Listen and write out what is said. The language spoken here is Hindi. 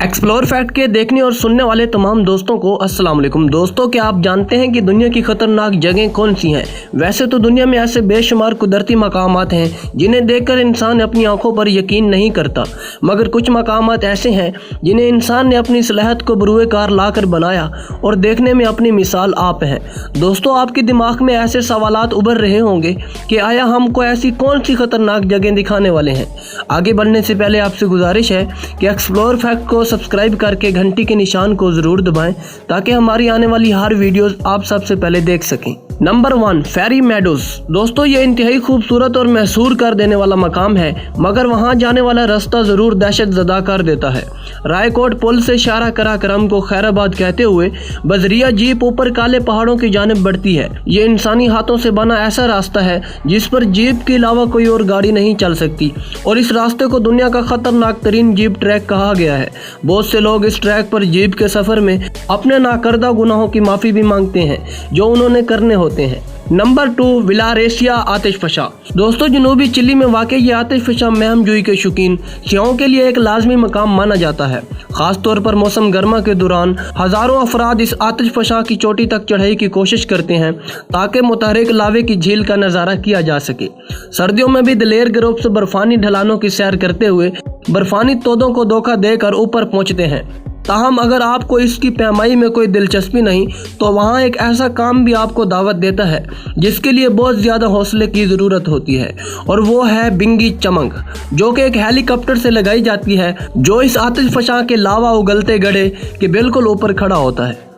एक्सप्लोर फैक्ट के देखने और सुनने वाले तमाम दोस्तों को अस्सलाम वालेकुम। दोस्तों, क्या आप जानते हैं कि दुनिया की खतरनाक जगहें कौन सी हैं? वैसे तो दुनिया में ऐसे बेशुमार कुदरती मकामात हैं जिन्हें देखकर इंसान अपनी आंखों पर यकीन नहीं करता, मगर कुछ मकामात ऐसे हैं जिन्हें इंसान ने अपनी सलाहियत को बरूए कार लाकर बनाया और देखने में अपनी मिसाल आप हैं। दोस्तों, आपके दिमाग में ऐसे सवालात उभर रहे होंगे कि आया हमको ऐसी कौन सी खतरनाक जगह दिखाने वाले हैं। आगे बढ़ने से पहले आपसे गुजारिश है कि एक्सप्लोर फैक्ट को सब्सक्राइब करके घंटी के निशान को जरूर दबाएं ताकि हमारी आने वाली हर वीडियोस आप सबसे पहले देख सकें। नंबर 1, फेरी मेडोज। दोस्तों, ये इंतहाई खूबसूरत और महसूर कर देने वाला मकाम है, मगर वहां जाने वाला रास्ता जरूर दहशत ज़दा कर देता है। रायकोट पुल से शारा करा करम को खैराबाद कहते हुए बजरिया जीप ऊपर काले पहाड़ों की जानिब बढ़ती है। ये इंसानी हाथों से बना ऐसा रास्ता है जिस पर जीप के अलावा कोई और गाड़ी नहीं चल सकती, और इस रास्ते को दुनिया का खतरनाक तरीन जीप ट्रैक कहा गया है। बहुत से लोग इस ट्रैक पर जीप के सफर में अपने नाकर्दा गुनाहों की माफी भी मांगते हैं जो उन्होंने करने होते हैं। नंबर 2, विलारेसिया आतिशफशा। दोस्तों, जनूबी चिली में वाक़ ये आतिशफशा महमजोई के शौकीन सियाहों के लिए एक लाजमी मकाम माना जाता है। खास तौर पर मौसम गर्मा के दौरान हजारों अफराद इस आतिशफशा की चोटी तक चढ़ाई की कोशिश करते हैं ताकि मुतहरिक लावे की झील का नज़ारा किया जा सके। सर्दियों में भी दिलेर गिरोह से बर्फानी ढलानों की सैर करते हुए बर्फानी तोदों को धोखा देकर ऊपर पहुंचते हैं। ताहम अगर आपको इसकी पैमाई में कोई दिलचस्पी नहीं तो वहाँ एक ऐसा काम भी आपको दावत देता है जिसके लिए बहुत ज़्यादा हौसले की ज़रूरत होती है, और वो है बिंगी चमंग, जो कि एक हेलीकॉप्टर से लगाई जाती है जो इस आतिशफशा के लावा उगलते गड्ढे के बिल्कुल ऊपर खड़ा होता है।